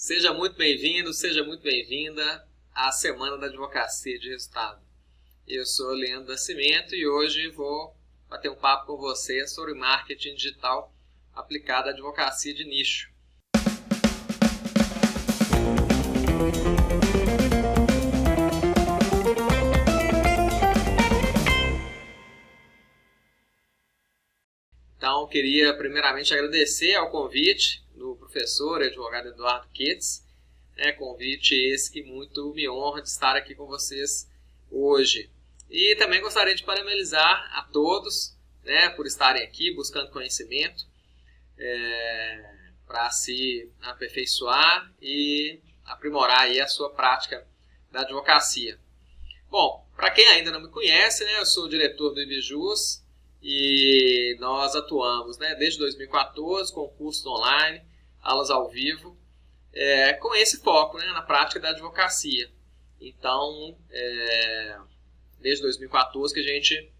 Seja muito bem-vindo, seja muito bem-vinda à Semana da Advocacia de Resultado. Eu sou Leandro Nascimento e hoje vou bater um papo com você sobre marketing digital aplicado à advocacia de nicho. Então, eu queria primeiramente agradecer ao convite do professor e advogado Eduardo Ketz, convite esse que muito me honra de estar aqui com vocês hoje. E também gostaria de parabenizar a todos por estarem aqui buscando conhecimento para se aperfeiçoar e aprimorar aí a sua prática da advocacia. Bom, para quem ainda não me conhece, eu sou o diretor do IBJUS e nós atuamos desde 2014 com cursos online, aulas ao vivo, com esse foco na prática da advocacia. Então, desde 2014 que a gente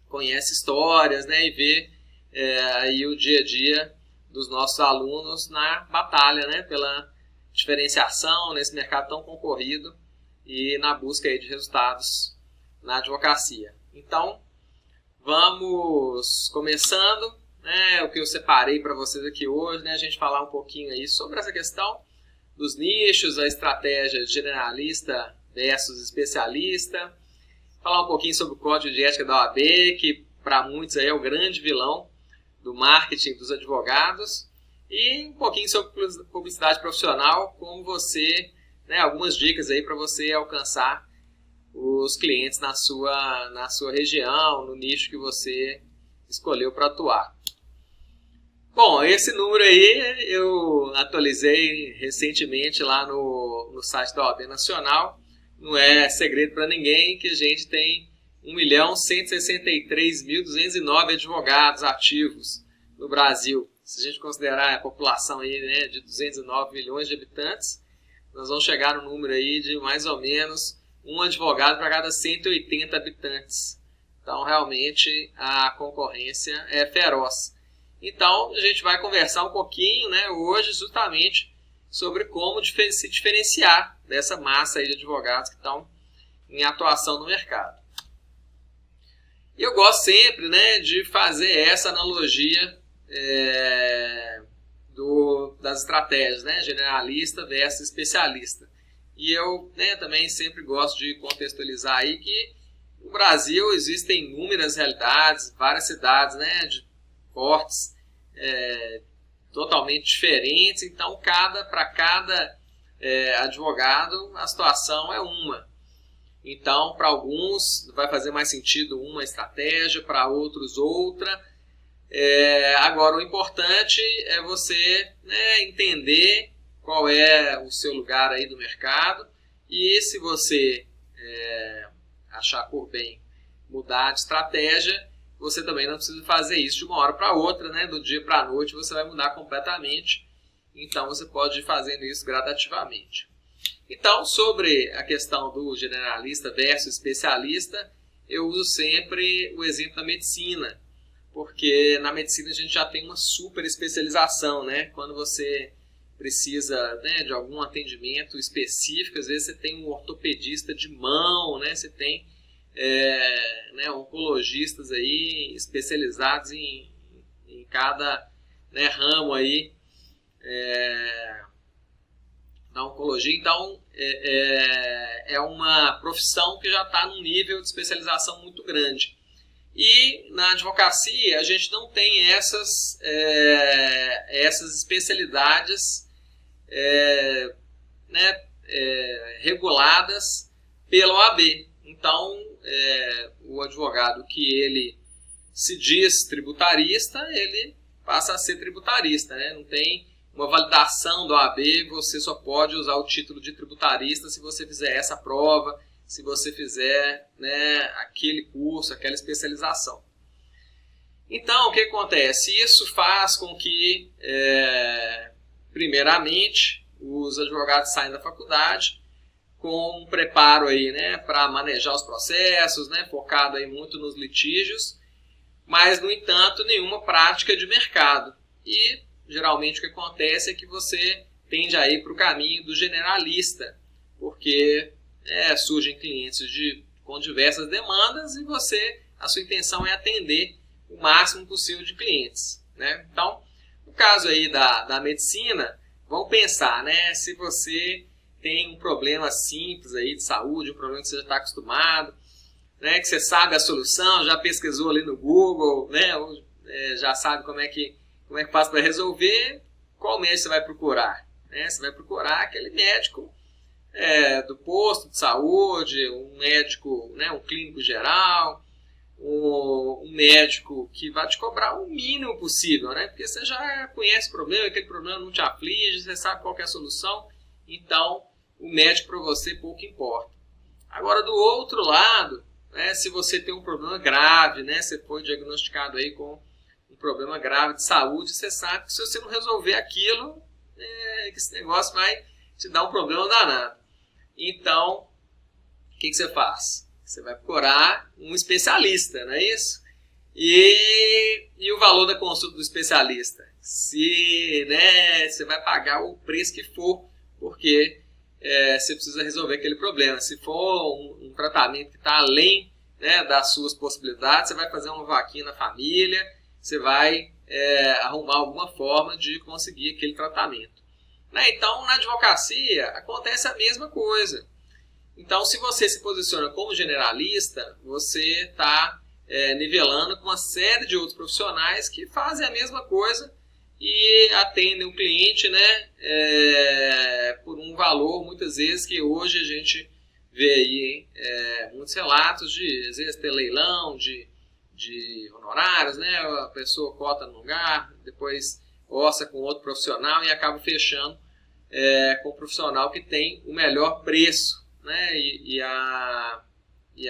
conhece histórias e vê aí o dia a dia dos nossos alunos na batalha pela diferenciação nesse mercado tão concorrido e na busca aí de resultados na advocacia. Então, vamos começando, o que eu separei para vocês aqui hoje, a gente falar um pouquinho aí sobre essa questão dos nichos, a estratégia generalista versus especialista, falar um pouquinho sobre o código de ética da OAB, que para muitos aí é o grande vilão do marketing dos advogados, e um pouquinho sobre publicidade profissional, como você, algumas dicas aí para você alcançar os clientes na sua região, no nicho que você escolheu para atuar. Bom, esse número aí eu atualizei recentemente lá no site da OAB Nacional. Não é segredo para ninguém que a gente tem 1.163.209 advogados ativos no Brasil. Se a gente considerar a população aí, de 209 milhões de habitantes, nós vamos chegar no número aí de mais ou menos um advogado para cada 180 habitantes. Então, realmente, a concorrência é feroz. Então, a gente vai conversar um pouquinho hoje justamente sobre como se diferenciar dessa massa aí de advogados que estão em atuação no mercado. E eu gosto sempre de fazer essa analogia das estratégias, generalista versus especialista. E eu também sempre gosto de contextualizar aí que no Brasil existem inúmeras realidades, várias cidades de portes totalmente diferentes, então para cada advogado a situação é uma. Então, para alguns vai fazer mais sentido uma estratégia, para outros outra. Agora, o importante é você entender qual é o seu lugar aí do mercado e se você achar por bem mudar de estratégia, você também não precisa fazer isso de uma hora para outra, do dia para a noite você vai mudar completamente, então você pode ir fazendo isso gradativamente. Então, sobre a questão do generalista versus especialista, eu uso sempre o exemplo da medicina, porque na medicina a gente já tem uma super especialização, quando você precisa de algum atendimento específico, às vezes você tem um ortopedista de mão, você tem oncologistas aí especializados em cada ramo aí da oncologia. Então é uma profissão que já está num nível de especialização muito grande. E na advocacia a gente não tem essas especialidades reguladas pela OAB. Então, o advogado que ele se diz tributarista, ele passa a ser tributarista. Não tem uma validação da OAB, você só pode usar o título de tributarista se você fizer essa prova, se você fizer aquele curso, aquela especialização. Então, o que acontece? Isso faz com que, primeiramente, os advogados saem da faculdade com um preparo aí, para manejar os processos, focado aí muito nos litígios, mas, no entanto, nenhuma prática de mercado. E, geralmente, o que acontece é que você tende a ir para o caminho do generalista, porque surgem clientes com diversas demandas e a sua intenção é atender o máximo possível de clientes, né? Então, no caso aí da medicina, vamos pensar, né? Se você tem um problema simples aí de saúde, um problema que você já está acostumado, né? Que você sabe a solução, já pesquisou ali no Google, né? Já sabe como é que faz para resolver, qual médico você vai procurar? Né? Você vai procurar aquele médico do posto de saúde, um médico, né? Um clínico geral, um médico que vai te cobrar o mínimo possível, né? Porque você já conhece o problema, aquele problema não te aflige, você sabe qual que é a solução, então o médico para você pouco importa. Agora, do outro lado, né? Se você tem um problema grave, né? Você foi diagnosticado aí com um problema grave de saúde, você sabe que se você não resolver aquilo, esse negócio vai te dar um problema danado. Então, o que você faz? Você vai procurar um especialista, não é isso? E o valor da consulta do especialista? Você vai pagar o preço que for, porque você precisa resolver aquele problema. Se for um tratamento que está além, né, das suas possibilidades, você vai fazer uma vaquinha na família, você vai arrumar alguma forma de conseguir aquele tratamento. Né? Então, na advocacia, acontece a mesma coisa. Então, se você se posiciona como generalista, você está nivelando com uma série de outros profissionais que fazem a mesma coisa e atendem o cliente, né, por um valor, muitas vezes, que hoje a gente vê aí muitos relatos de, às vezes, ter leilão, de honorários, né? A pessoa cota no lugar, depois orça com outro profissional e acaba fechando com o profissional que tem o melhor preço, né? E a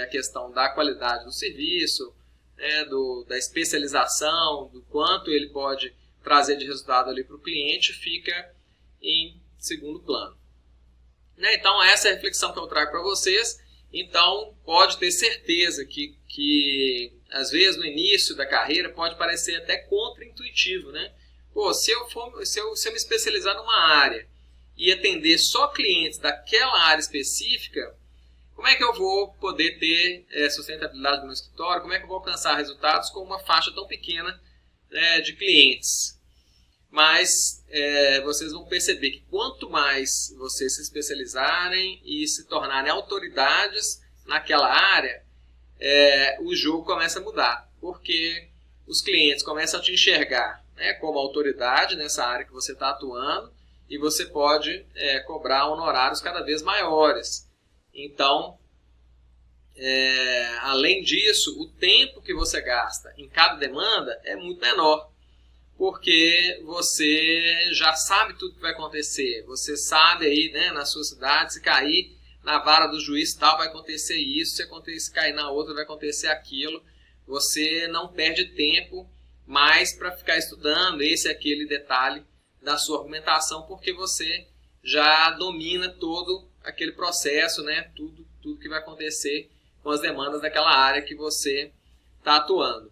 questão da qualidade do serviço, né? Da especialização, do quanto ele pode trazer de resultado ali para o cliente, fica em segundo plano. Né? Então, essa é a reflexão que eu trago para vocês. Então, pode ter certeza que às vezes no início da carreira pode parecer até contra-intuitivo, né? Pô, se eu me especializar numa área e atender só clientes daquela área específica, como é que eu vou poder ter sustentabilidade no meu escritório? Como é que eu vou alcançar resultados com uma faixa tão pequena de clientes? Mas vocês vão perceber que quanto mais vocês se especializarem e se tornarem autoridades naquela área, o jogo começa a mudar, porque os clientes começam a te enxergar, né, como autoridade nessa área que você está atuando e você pode cobrar honorários cada vez maiores. Então, além disso, o tempo que você gasta em cada demanda é muito menor, porque você já sabe tudo que vai acontecer, você sabe aí, né, na sua cidade, se cair na vara do juiz tal, vai acontecer isso, se cair na outra, vai acontecer aquilo. Você não perde tempo mais para ficar estudando esse e aquele detalhe da sua argumentação, porque você já domina todo aquele processo, né? Tudo que vai acontecer com as demandas daquela área que você está atuando.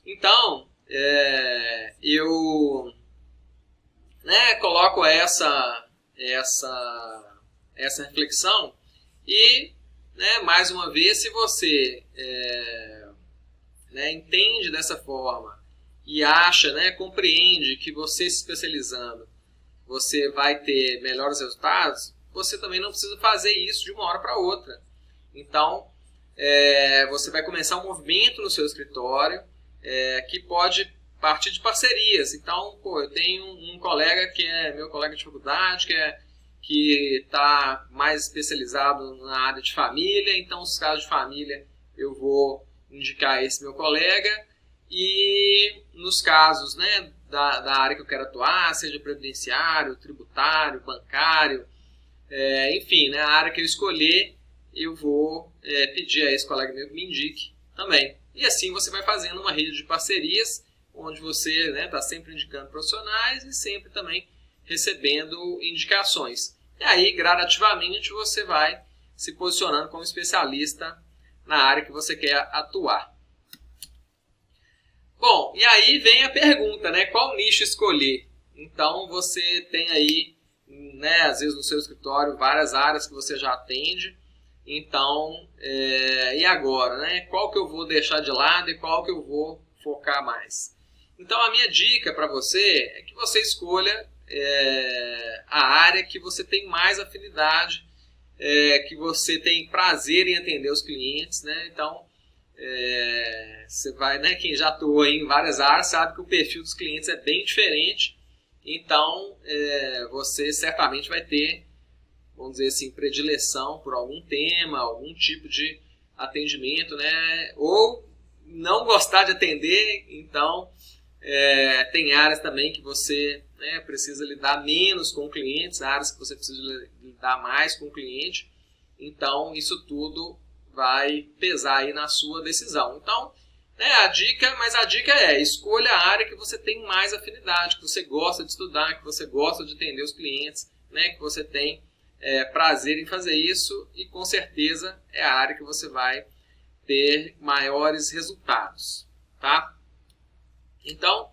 Então, eu coloco essa reflexão e, né, mais uma vez, se você entende dessa forma e acha, né, compreende que você se especializando você vai ter melhores resultados, você também não precisa fazer isso de uma hora para outra. Então, você vai começar um movimento no seu escritório que pode partir de parcerias. Então, eu tenho um colega que é meu colega de faculdade, que está mais especializado na área de família, então os casos de família eu vou indicar esse meu colega, e nos casos, né, da área que eu quero atuar, seja previdenciário, tributário, bancário, enfim, né, a área que eu escolher, eu vou pedir a esse colega meu que me indique também. E assim você vai fazendo uma rede de parcerias, onde você está sempre indicando profissionais e sempre também recebendo indicações. E aí, gradativamente, você vai se posicionando como especialista na área que você quer atuar. Bom, e aí vem a pergunta, né? Qual nicho escolher? Então, você tem aí né, às vezes no seu escritório, várias áreas que você já atende. Então, e agora, né? Qual que eu vou deixar de lado e qual que eu vou focar mais? Então, a minha dica para você é que você escolha a área que você tem mais afinidade, que você tem prazer em atender os clientes, né? Então, você vai, né? Quem já atuou em várias áreas sabe que o perfil dos clientes é bem diferente. Então, você certamente vai ter, vamos dizer assim, predileção por algum tema, algum tipo de atendimento, né? Ou não gostar de atender. Então, tem áreas também que você, né, precisa lidar menos com clientes, áreas que você precisa lidar mais com o cliente. Então, isso tudo vai pesar aí na sua decisão. Então, a dica é, escolha a área que você tem mais afinidade, que você gosta de estudar, que você gosta de atender os clientes, né, que você tem prazer em fazer isso, e com certeza é a área que você vai ter maiores resultados, tá? Então,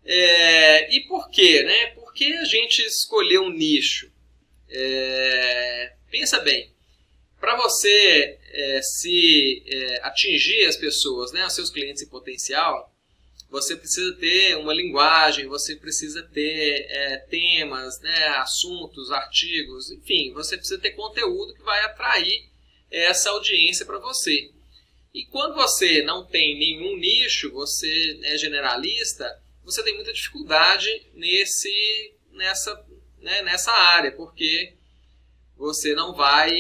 e por quê, né? Por que a gente escolheu um nicho? Pensa bem, para você atingir as pessoas, né, os seus clientes em potencial, você precisa ter uma linguagem, você precisa ter temas, né, assuntos, artigos, enfim, você precisa ter conteúdo que vai atrair essa audiência para você. E quando você não tem nenhum nicho, você é generalista, você tem muita dificuldade nessa área, porque você não vai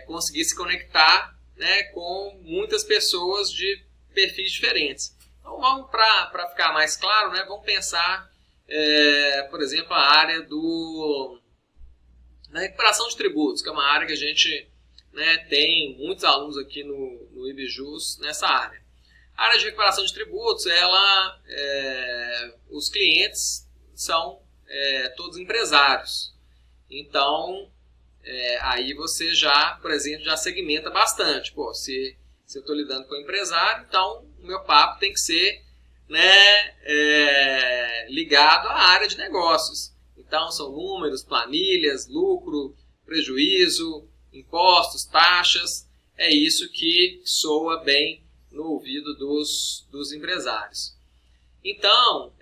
conseguir se conectar, né, com muitas pessoas de perfis diferentes. Então, vamos, para ficar mais claro, né, vamos pensar, por exemplo, a área da recuperação de tributos, que é uma área que a gente, né, tem muitos alunos aqui no IBJUS nessa área. A área de recuperação de tributos, os clientes são todos empresários. Então, aí você já, por exemplo, já segmenta bastante. Pô, se eu estou lidando com empresário, então o meu papo tem que ser, né, ligado à área de negócios. Então, são números, planilhas, lucro, prejuízo, impostos, taxas. É isso que soa bem no ouvido dos empresários. Então,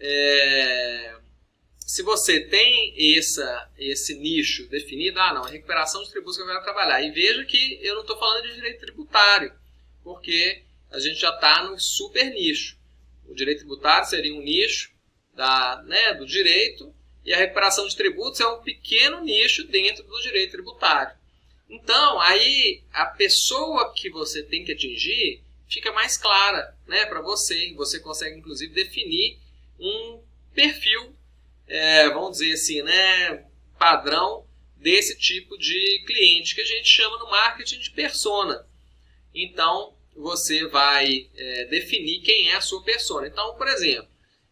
se você tem esse nicho definido, não, é recuperação de tributos que eu quero trabalhar. E veja que eu não estou falando de direito tributário, porque a gente já está no super nicho. O direito tributário seria um nicho do direito, e a recuperação de tributos é um pequeno nicho dentro do direito tributário. Então, aí a pessoa que você tem que atingir fica mais clara, né, para você. E você consegue, inclusive, definir um perfil, vamos dizer assim, né, padrão desse tipo de cliente, que a gente chama no marketing de persona. Então, você vai definir quem é a sua persona. Então, por exemplo,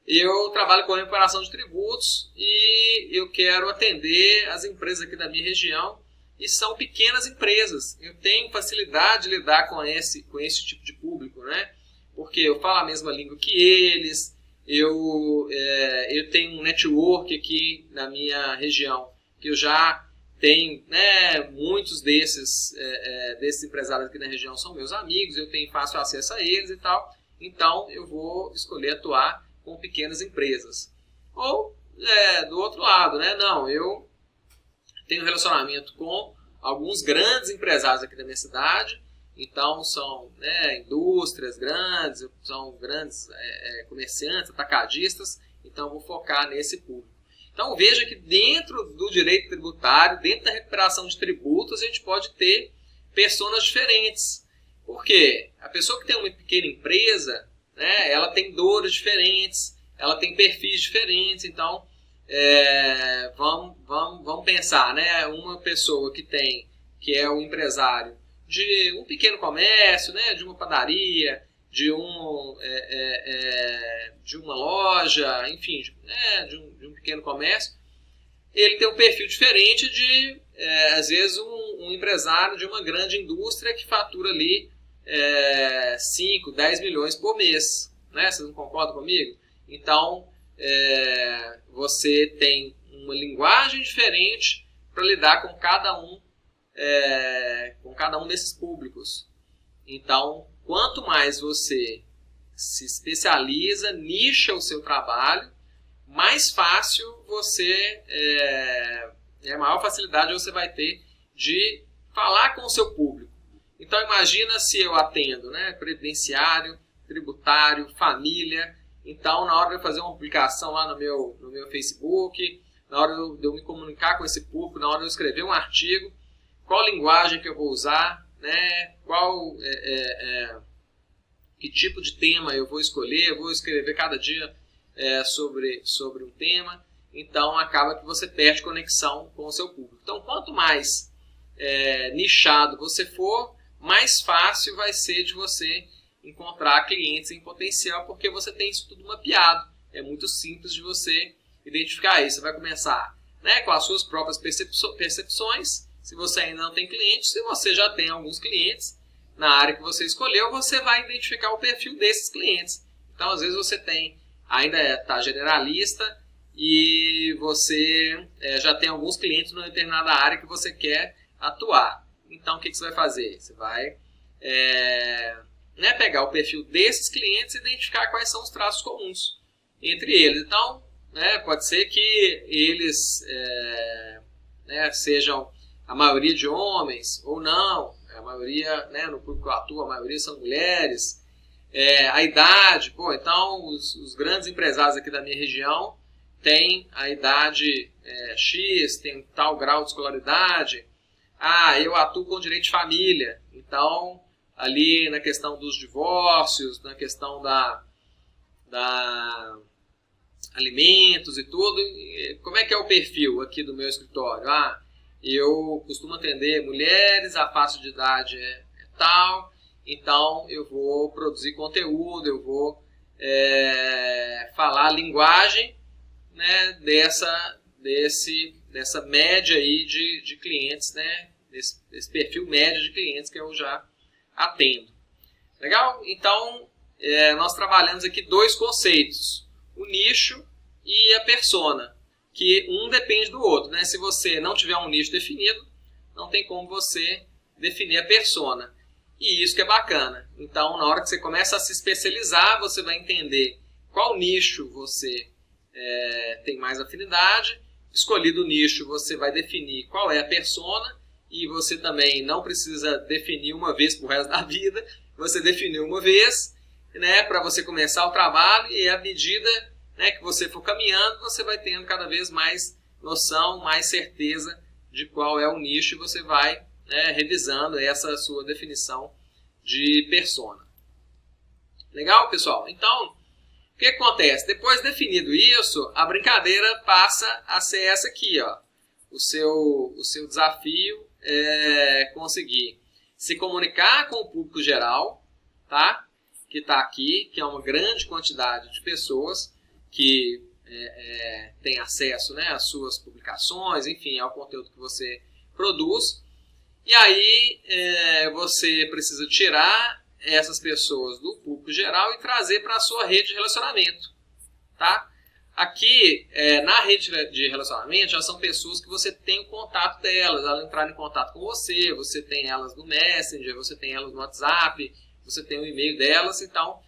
eu trabalho com recuperação de tributos e eu quero atender as empresas aqui da minha região, e são pequenas empresas. Eu tenho facilidade de lidar com esse tipo de público, né? Porque eu falo a mesma língua que eles, eu tenho um network aqui na minha região, que eu já tenho, né, muitos desses empresários aqui na região são meus amigos, eu tenho fácil acesso a eles e tal, então eu vou escolher atuar com pequenas empresas. Ou, do outro lado, né? Não, eu tenho relacionamento com alguns grandes empresários aqui da minha cidade, então são, né, indústrias grandes, são grandes comerciantes, atacadistas, então eu vou focar nesse público. Então veja que dentro do direito tributário, dentro da recuperação de tributos, a gente pode ter personas diferentes. Por quê? A pessoa que tem uma pequena empresa, né, ela tem dores diferentes, ela tem perfis diferentes, então vamos pensar, né? Uma pessoa que é um empresário de um pequeno comércio, né? De uma padaria, de uma loja, enfim, de um pequeno comércio, ele tem um perfil diferente de, às vezes, um empresário de uma grande indústria que fatura ali 5, 10 milhões por mês. Né? Vocês não concordam comigo? Então, você tem uma linguagem diferente para lidar com cada um desses públicos. Então, quanto mais você se especializa, nicha o seu trabalho, mais fácil você, maior facilidade você vai ter de falar com o seu público. Então, imagina se eu atendo, né, previdenciário, tributário, família. Então, na hora de eu fazer uma publicação lá no meu Facebook, na hora de eu me comunicar com esse público, na hora de eu escrever um artigo, qual linguagem que eu vou usar, né, que tipo de tema eu vou escolher, eu vou escrever cada dia sobre um tema. Então, acaba que você perde conexão com o seu público. Então, quanto mais nichado você for, mais fácil vai ser de você encontrar clientes em potencial, porque você tem isso tudo mapeado. É muito simples de você identificar isso. Você vai começar, né, com as suas próprias percepções. Se você ainda não tem clientes, se você já tem alguns clientes na área que você escolheu, você vai identificar o perfil desses clientes. Então, às vezes você ainda está generalista e você já tem alguns clientes numa determinada área que você quer atuar. Então, o que você vai fazer? Você vai pegar o perfil desses clientes e identificar quais são os traços comuns entre eles. Então, pode ser que eles sejam a maioria de homens ou não. A maioria, no público que eu atuo, a maioria são mulheres. A idade, então os grandes empresários aqui da minha região têm a idade X, tem tal grau de escolaridade. Eu atuo com direito de família, então ali na questão dos divórcios, na questão da alimentos e tudo. Como é que é o perfil aqui do meu escritório? Eu costumo atender mulheres, a faixa de idade é tal, então eu vou produzir conteúdo, eu vou falar a linguagem, né, dessa média aí de clientes, né, desse perfil médio de clientes que eu já atendo. Legal? Então, nós trabalhamos aqui dois conceitos, o nicho e a persona, que um depende do outro, né? Se você não tiver um nicho definido, não tem como você definir a persona. E isso que é bacana. Então, na hora que você começa a se especializar, você vai entender qual nicho você tem mais afinidade. Escolhido o nicho, você vai definir qual é a persona, e você também não precisa definir uma vez pro resto da vida. Você definiu uma vez, né, para você começar o trabalho, e à medida, né, que você for caminhando, você vai tendo cada vez mais noção, mais certeza de qual é o nicho, e você vai, né, revisando essa sua definição de persona. Legal, pessoal? Então, o que acontece? Depois definido isso, a brincadeira passa a ser essa aqui, ó. O seu desafio é conseguir se comunicar com o público geral, tá? Que está aqui, que é uma grande quantidade de pessoas que tem acesso, né, às suas publicações, enfim, ao conteúdo que você produz. E aí você precisa tirar essas pessoas do público geral e trazer para a sua rede de relacionamento, tá? Aqui, na rede de relacionamento, já são pessoas que você tem o contato delas, elas entraram em contato com você, você tem elas no Messenger, você tem elas no WhatsApp, você tem o e-mail delas, então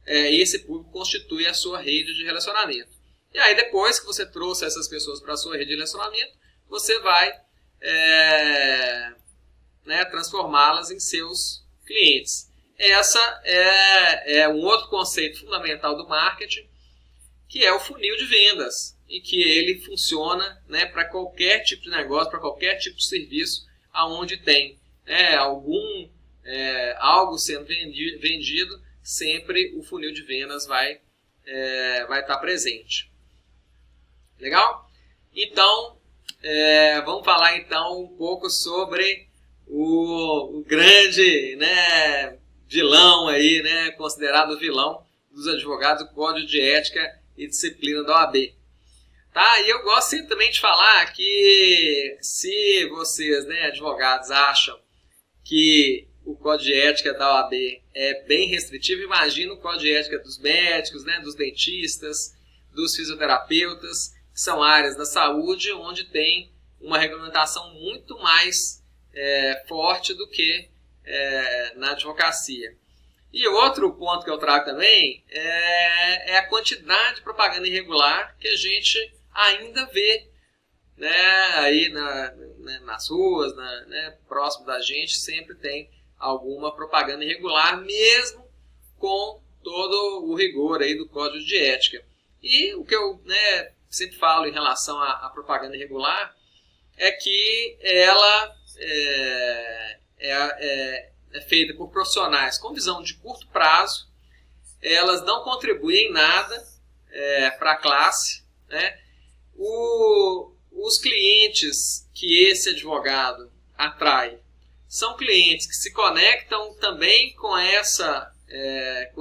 esse público constitui a sua rede de relacionamento. E aí, depois que você trouxe essas pessoas para a sua rede de relacionamento, você vai transformá-las em seus clientes. Essa é um outro conceito fundamental do marketing, que é o funil de vendas, e que ele funciona, né, para qualquer tipo de negócio, para qualquer tipo de serviço, aonde tem algo sendo vendido, sempre o funil de vendas vai estar presente. Legal? Então, vamos falar então um pouco sobre o grande, né, vilão aí, né, considerado vilão dos advogados, o Código de Ética e Disciplina da OAB. Tá? E eu gosto sempre também de falar que se vocês, né, advogados, acham que o Código de Ética da OAB é bem restritivo, imagina o Código de Ética dos médicos, né, dos dentistas, dos fisioterapeutas, que são áreas da saúde onde tem uma regulamentação muito mais forte do que na advocacia. E outro ponto que eu trago também é a quantidade de propaganda irregular que a gente ainda vê, né, aí nas ruas, próximo da gente, sempre tem alguma propaganda irregular, mesmo com todo o rigor aí do Código de Ética. E o que eu sempre falo em relação à propaganda irregular é que ela é feita por profissionais com visão de curto prazo, elas não contribuem em nada para a classe, né? Os clientes que esse advogado atrai são clientes que se conectam também com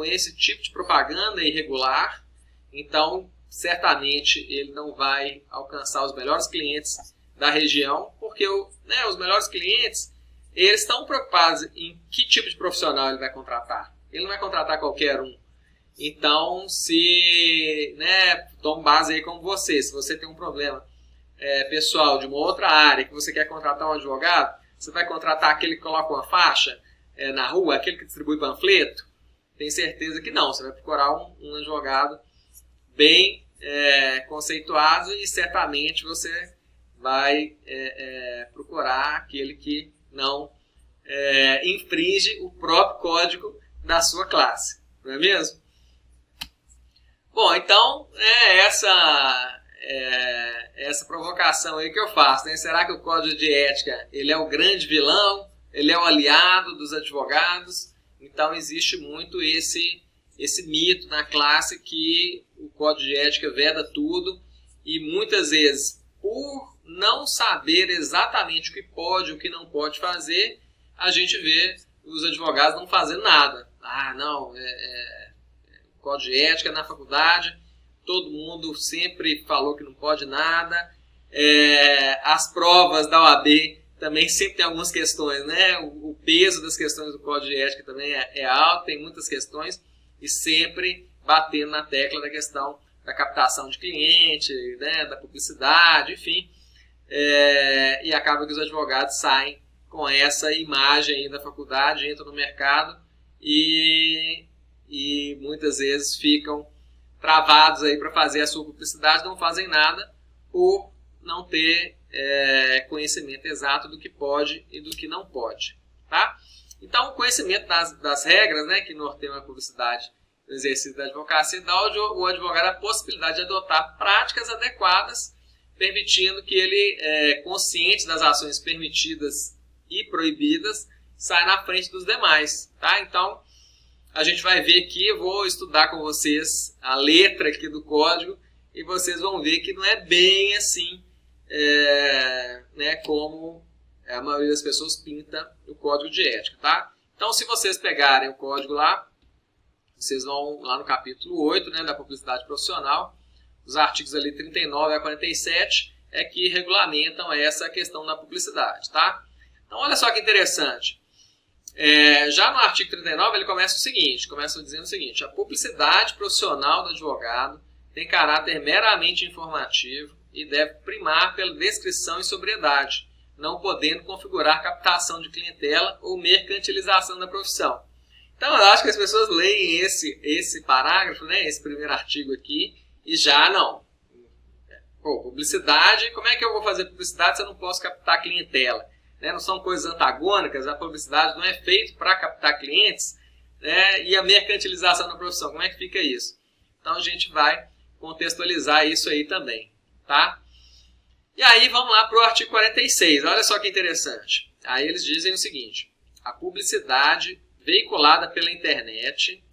esse tipo de propaganda irregular. Então, certamente, ele não vai alcançar os melhores clientes da região, porque os melhores clientes, eles estão preocupados em que tipo de profissional ele vai contratar. Ele não vai contratar qualquer um. Então, toma base aí como se você tem um problema pessoal de uma outra área, que você quer contratar um advogado, você vai contratar aquele que coloca uma faixa na rua, aquele que distribui panfleto? Tem certeza que não. Você vai procurar um advogado bem conceituado e certamente você vai procurar aquele que não infringe o próprio código da sua classe. Não é mesmo? Bom, então essa provocação aí que eu faço, né? Será que o Código de Ética ele é o grande vilão? Ele é o aliado dos advogados? Então existe muito esse mito na classe que o Código de Ética veda tudo, e muitas vezes, por não saber exatamente o que pode e o que não pode fazer, a gente vê os advogados não fazendo nada. Código de Ética na faculdade, todo mundo sempre falou que não pode nada. As provas da OAB também sempre tem algumas questões, né? O peso das questões do Código de Ética também é alto, tem muitas questões, e sempre batendo na tecla da questão da captação de cliente, né? Da publicidade, enfim. E acaba que os advogados saem com essa imagem aí da faculdade, entram no mercado e muitas vezes ficam travados aí para fazer a sua publicidade, não fazem nada por não ter conhecimento exato do que pode e do que não pode, tá? Então, o conhecimento das regras, né, que norteiam a publicidade no exercício da advocacia dá ao advogado a possibilidade de adotar práticas adequadas, permitindo que ele, consciente das ações permitidas e proibidas, saia na frente dos demais, tá? Então, a gente vai ver aqui, eu vou estudar com vocês a letra aqui do código, e vocês vão ver que não é bem assim, como a maioria das pessoas pinta o Código de Ética, tá? Então, se vocês pegarem o código lá, vocês vão lá no capítulo 8, né, da publicidade profissional, os artigos ali 39 a 47 que regulamentam essa questão da publicidade, tá? Então, olha só que interessante. Já no artigo 39 ele começa dizendo o seguinte: a publicidade profissional do advogado tem caráter meramente informativo e deve primar pela descrição e sobriedade, não podendo configurar captação de clientela ou mercantilização da profissão. Então eu acho que as pessoas leem esse parágrafo, né, esse primeiro artigo aqui, e já não. Publicidade, como é que eu vou fazer publicidade se eu não posso captar clientela? Não são coisas antagônicas, a publicidade não é feita para captar clientes, né, e a mercantilização da profissão, como é que fica isso? Então a gente vai contextualizar isso aí também, tá? E aí vamos lá para o artigo 46, olha só que interessante. Aí eles dizem o seguinte: a publicidade veiculada pela internet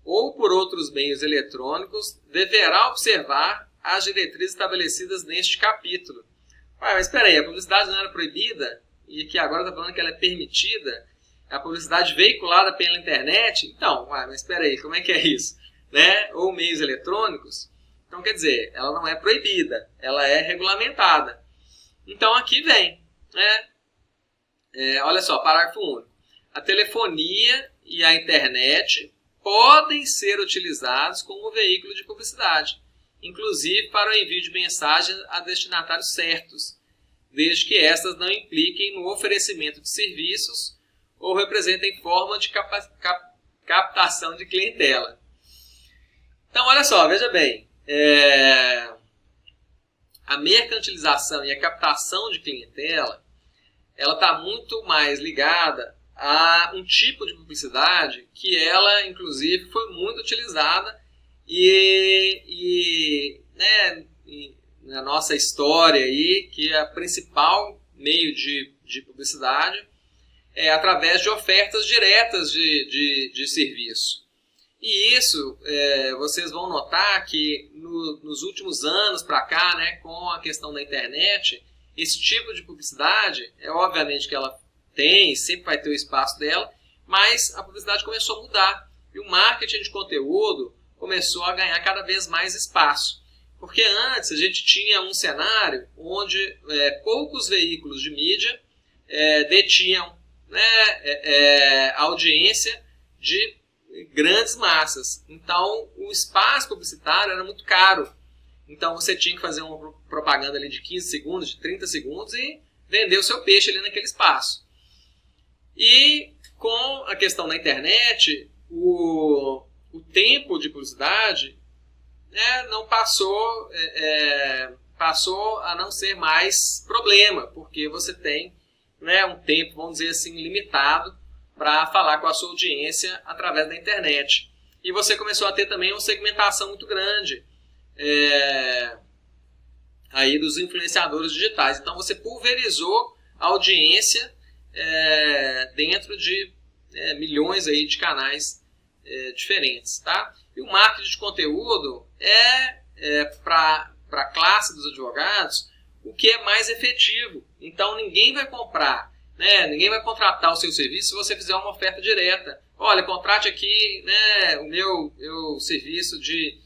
ou por outros meios eletrônicos deverá observar as diretrizes estabelecidas neste capítulo. Mas espera aí, a publicidade não era proibida? E aqui agora está falando que ela é permitida, a publicidade veiculada pela internet? Então, mas espera aí, como é que é isso? Né? Ou meios eletrônicos? Então, quer dizer, ela não é proibida, ela é regulamentada. Então, aqui vem, né? Olha só, parágrafo único. A telefonia e a internet podem ser utilizados como veículo de publicidade. inclusive para o envio de mensagens a destinatários certos, desde que estas não impliquem no oferecimento de serviços ou representem forma de captação de clientela. Então, olha só, veja bem, a mercantilização e a captação de clientela, ela está muito mais ligada a um tipo de publicidade que ela, inclusive, foi muito utilizada e na nossa história aí, que é o principal meio de publicidade é através de ofertas diretas de serviço. E isso, vocês vão notar que nos últimos anos para cá, né, com a questão da internet, esse tipo de publicidade, obviamente que ela tem, sempre vai ter o espaço dela, mas a publicidade começou a mudar. E o marketing de conteúdo começou a ganhar cada vez mais espaço. Porque antes a gente tinha um cenário onde poucos veículos de mídia detinham, né, audiência de grandes massas. Então o espaço publicitário era muito caro. Então você tinha que fazer uma propaganda ali de 15 segundos, de 30 segundos e vender o seu peixe ali naquele espaço. E com a questão da internet, o tempo de publicidade não passou a não ser mais problema, porque você tem, né, um tempo, vamos dizer assim, limitado para falar com a sua audiência através da internet. E você começou a ter também uma segmentação muito grande aí dos influenciadores digitais. Então você pulverizou a audiência dentro de milhões aí de canais diferentes, tá? E o marketing de conteúdo para a classe dos advogados o que é mais efetivo. Então ninguém vai comprar, né, ninguém vai contratar o seu serviço se você fizer uma oferta direta. Olha, contrate aqui, né, o meu serviço de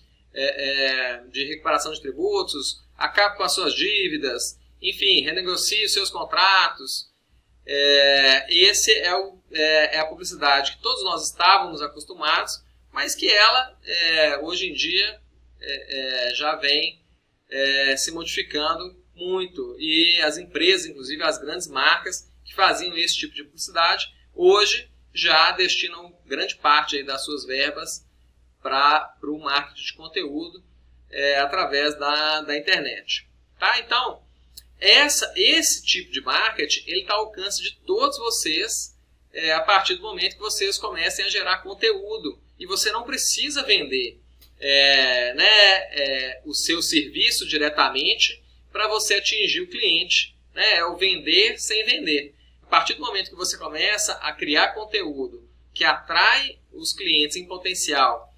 recuperação de tributos, acabe com as suas dívidas, enfim, renegocie os seus contratos. Esse é a publicidade que todos nós estávamos acostumados, mas que ela, hoje em dia, já vem se modificando muito. E as empresas, inclusive as grandes marcas que faziam esse tipo de publicidade, hoje já destinam grande parte aí das suas verbas para o marketing de conteúdo através da internet. Tá? Então, esse tipo de marketing está ao alcance de todos vocês a partir do momento que vocês comecem a gerar conteúdo. E você não precisa vender o seu serviço diretamente para você atingir o cliente. Né? É o vender sem vender. A partir do momento que você começa a criar conteúdo que atrai os clientes em potencial,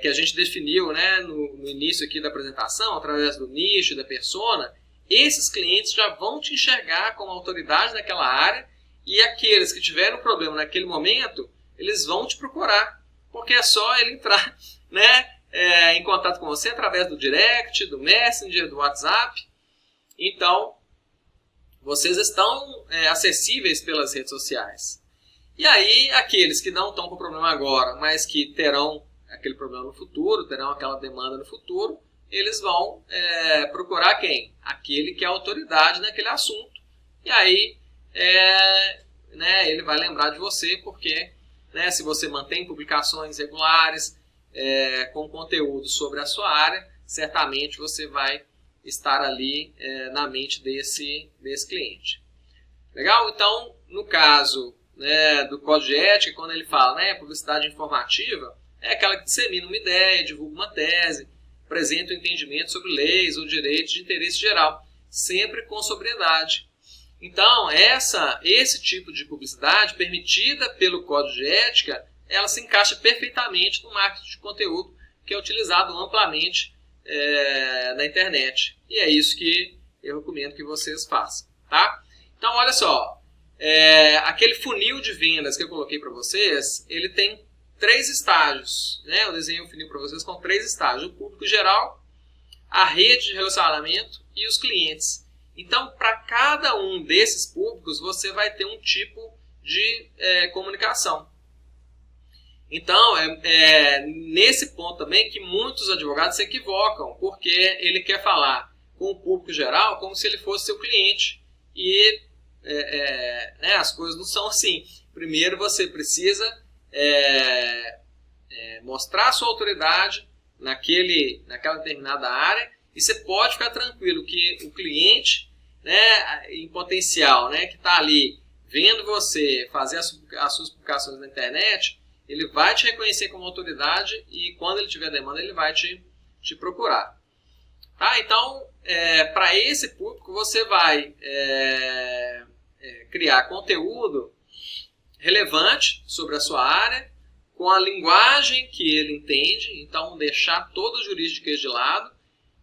que a gente definiu, né, no início aqui da apresentação, através do nicho, da persona, esses clientes já vão te enxergar como autoridade naquela área e aqueles que tiveram problema naquele momento, eles vão te procurar, porque é só ele entrar, né, em contato com você através do direct, do Messenger, do WhatsApp. Então, vocês estão acessíveis pelas redes sociais. E aí, aqueles que não estão com problema agora, mas que terão aquele problema no futuro, terão aquela demanda no futuro, eles vão procurar quem? Aquele que é autoridade naquele assunto. E aí, ele vai lembrar de você, porque se você mantém publicações regulares com conteúdo sobre a sua área, certamente você vai estar ali na mente desse cliente. Legal? Então, no caso do Código de Ética, quando ele fala publicidade informativa, é aquela que dissemina uma ideia, divulga uma tese, apresenta um entendimento sobre leis ou direitos de interesse geral, sempre com sobriedade. Então, esse tipo de publicidade, permitida pelo Código de Ética, ela se encaixa perfeitamente no marketing de conteúdo, que é utilizado amplamente na internet. E é isso que eu recomendo que vocês façam. Tá? Então, olha só, aquele funil de vendas que eu coloquei para vocês, ele tem 3 estágios, né? Eu desenhei um funil para vocês com 3 estágios: o público geral, a rede de relacionamento e os clientes. Então, para cada um desses públicos, você vai ter um tipo de comunicação. Então, nesse ponto também que muitos advogados se equivocam, porque ele quer falar com o público geral como se ele fosse seu cliente. E né, as coisas não são assim. Primeiro você precisa mostrar a sua autoridade naquela determinada área, e você pode ficar tranquilo que o cliente, né, em potencial, né, que está ali vendo você fazer as suas publicações na internet, ele vai te reconhecer como autoridade e quando ele tiver demanda ele vai te procurar. Tá? Então, para esse público você vai criar conteúdo relevante sobre a sua área, com a linguagem que ele entende, então deixar todo o jurídico de lado.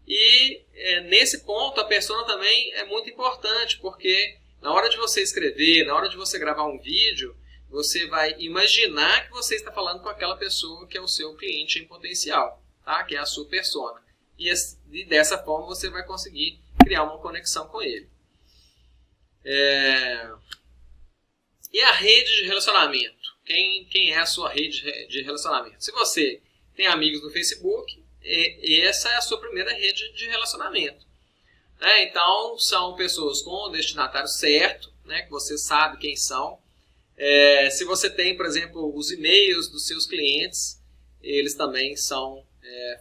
E nesse ponto a persona também é muito importante, porque na hora de você escrever, na hora de você gravar um vídeo, você vai imaginar que você está falando com aquela pessoa que é o seu cliente em potencial, tá? Que é a sua persona. E dessa forma você vai conseguir criar uma conexão com ele. E a rede de relacionamento? Quem é a sua rede de relacionamento? Se você tem amigos no Facebook, essa é a sua primeira rede de relacionamento. Então, são pessoas com o destinatário certo, né, que você sabe quem são. Se você tem, por exemplo, os e-mails dos seus clientes, eles também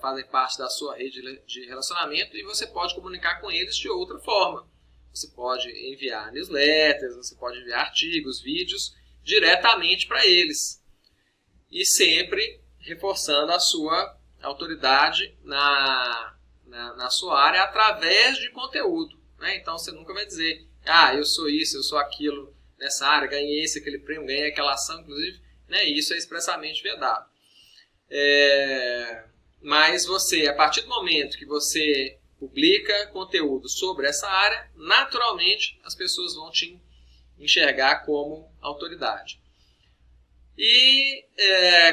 fazem parte da sua rede de relacionamento e você pode comunicar com eles de outra forma. Você pode enviar newsletters, você pode enviar artigos, vídeos diretamente para eles. E sempre reforçando a sua autoridade na sua área através de conteúdo. Né? Então você nunca vai dizer, eu sou isso, eu sou aquilo nessa área, ganhei aquele prêmio, ganhei aquela ação, inclusive, né? Isso é expressamente vedado. Mas você, a partir do momento que você publica conteúdo sobre essa área, naturalmente as pessoas vão te enxergar como autoridade. E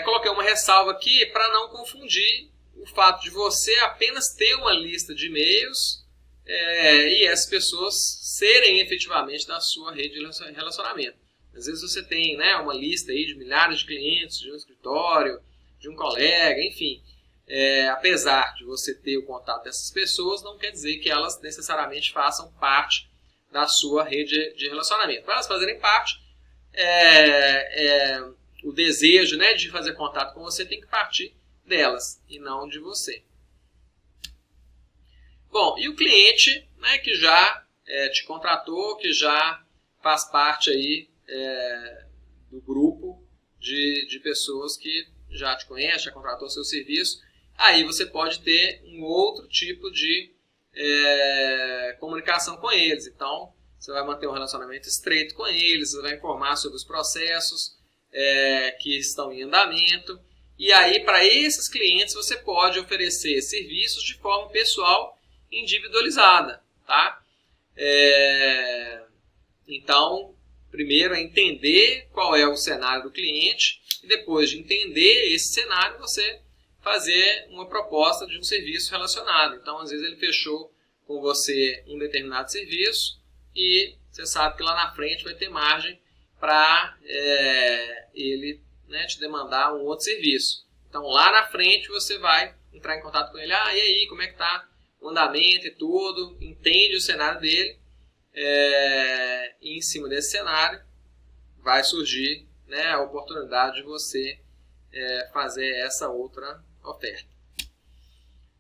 coloquei uma ressalva aqui para não confundir o fato de você apenas ter uma lista de e-mails e essas pessoas serem efetivamente da sua rede de relacionamento. Às vezes você tem, né, uma lista aí de milhares de clientes, de um escritório, de um colega, enfim. Apesar de você ter o contato dessas pessoas, não quer dizer que elas necessariamente façam parte da sua rede de relacionamento. Para elas fazerem parte, o desejo, né, de fazer contato com você tem que partir delas e não de você. Bom, e o cliente, né, que já te contratou, que já faz parte aí, do grupo de pessoas que já te conhece, já contratou seu serviço, aí você pode ter um outro tipo de comunicação com eles. Então, você vai manter um relacionamento estreito com eles, você vai informar sobre os processos que estão em andamento. E aí, para esses clientes, você pode oferecer serviços de forma pessoal individualizada. Tá? Então, primeiro é entender qual é o cenário do cliente e depois de entender esse cenário, você fazer uma proposta de um serviço relacionado. Então, às vezes ele fechou com você um determinado serviço e você sabe que lá na frente vai ter margem para ele, né, te demandar um outro serviço. Então, lá na frente você vai entrar em contato com ele. E aí, como é que está o andamento e tudo? Entende o cenário dele. E em cima desse cenário vai surgir, né, a oportunidade de você fazer essa outra oferta.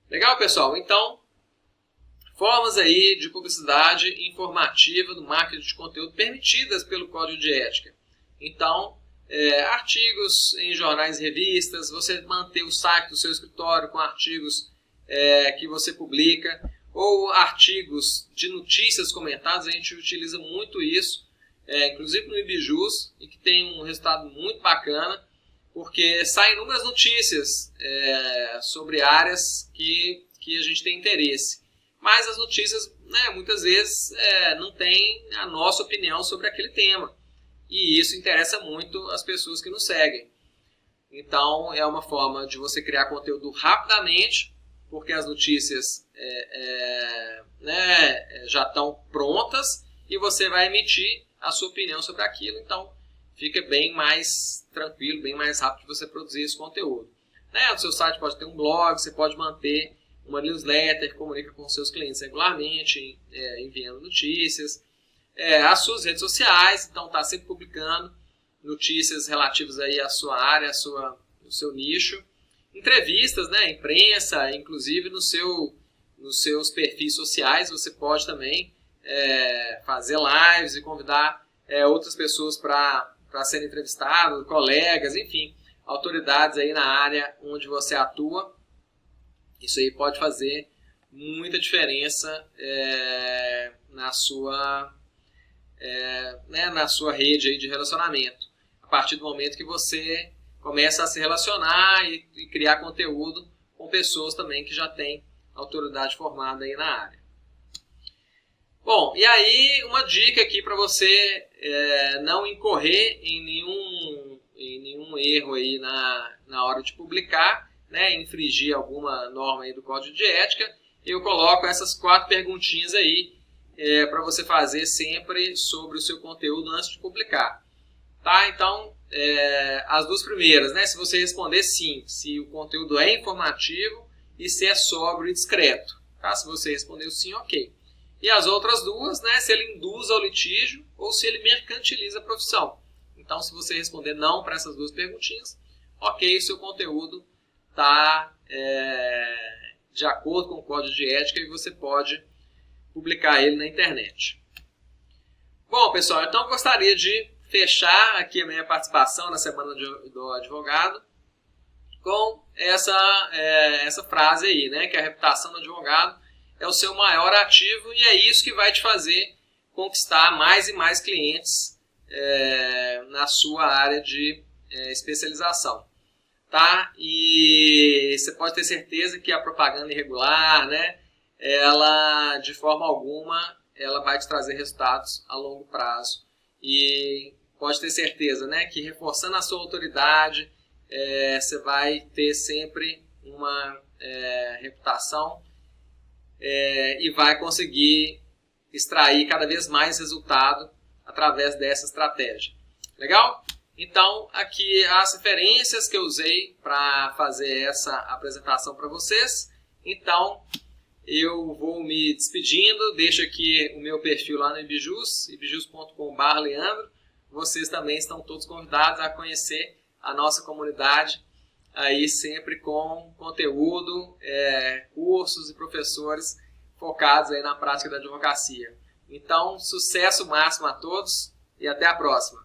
Legal, pessoal? Então, formas aí de publicidade informativa do marketing de conteúdo permitidas pelo Código de Ética. Então, artigos em jornais e revistas, você manter o site do seu escritório com artigos que você publica, ou artigos de notícias comentadas, a gente utiliza muito isso, inclusive no IBJUS, e que tem um resultado muito bacana, porque saem inúmeras notícias sobre áreas que a gente tem interesse. Mas as notícias, né, muitas vezes não têm a nossa opinião sobre aquele tema. E isso interessa muito as pessoas que nos seguem. Então, é uma forma de você criar conteúdo rapidamente, porque as notícias já estão prontas e você vai emitir a sua opinião sobre aquilo. Então, fica bem mais tranquilo, bem mais rápido de você produzir esse conteúdo. Né? O seu site pode ter um blog, você pode manter uma newsletter, comunica com seus clientes regularmente, enviando notícias. As suas redes sociais, então está sempre publicando notícias relativas aí à sua área, ao seu nicho. Entrevistas, né, imprensa, inclusive nos seus perfis sociais, você pode também fazer lives e convidar outras pessoas para serem entrevistadas, colegas, enfim, autoridades aí na área onde você atua. Isso aí pode fazer muita diferença na sua rede aí de relacionamento. A partir do momento que você começa a se relacionar e criar conteúdo com pessoas também que já têm autoridade formada aí na área. Bom, e aí uma dica aqui para você não incorrer em nenhum erro aí na hora de publicar, né, infringir alguma norma aí do Código de Ética, eu coloco essas 4 perguntinhas aí para você fazer sempre sobre o seu conteúdo antes de publicar. Tá? Então, as 2 primeiras, né, se você responder sim, se o conteúdo é informativo e se é sóbrio e discreto. Tá? Se você respondeu sim, ok. E as outras 2, né, se ele induz ao litígio ou se ele mercantiliza a profissão. Então, se você responder não para essas 2 perguntinhas, ok, seu conteúdo está de acordo com o Código de Ética e você pode publicar ele na internet. Bom, pessoal, então eu gostaria de fechar aqui a minha participação na Semana do Advogado com essa frase aí, né, que a reputação do advogado é o seu maior ativo e é isso que vai te fazer conquistar mais e mais clientes na sua área de especialização. Tá? E você pode ter certeza que a propaganda irregular, né, ela, de forma alguma, ela vai te trazer resultados a longo prazo. E pode ter certeza, né, que reforçando a sua autoridade, você vai ter sempre uma reputação e vai conseguir extrair cada vez mais resultado através dessa estratégia. Legal? Então, aqui as referências que eu usei para fazer essa apresentação para vocês. Então, eu vou me despedindo. Deixo aqui o meu perfil lá no Ibijus, ibijus.com/leandro. Vocês também estão todos convidados a conhecer a nossa comunidade, aí sempre com conteúdo, cursos e professores focados aí na prática da advocacia. Então, sucesso máximo a todos e até a próxima.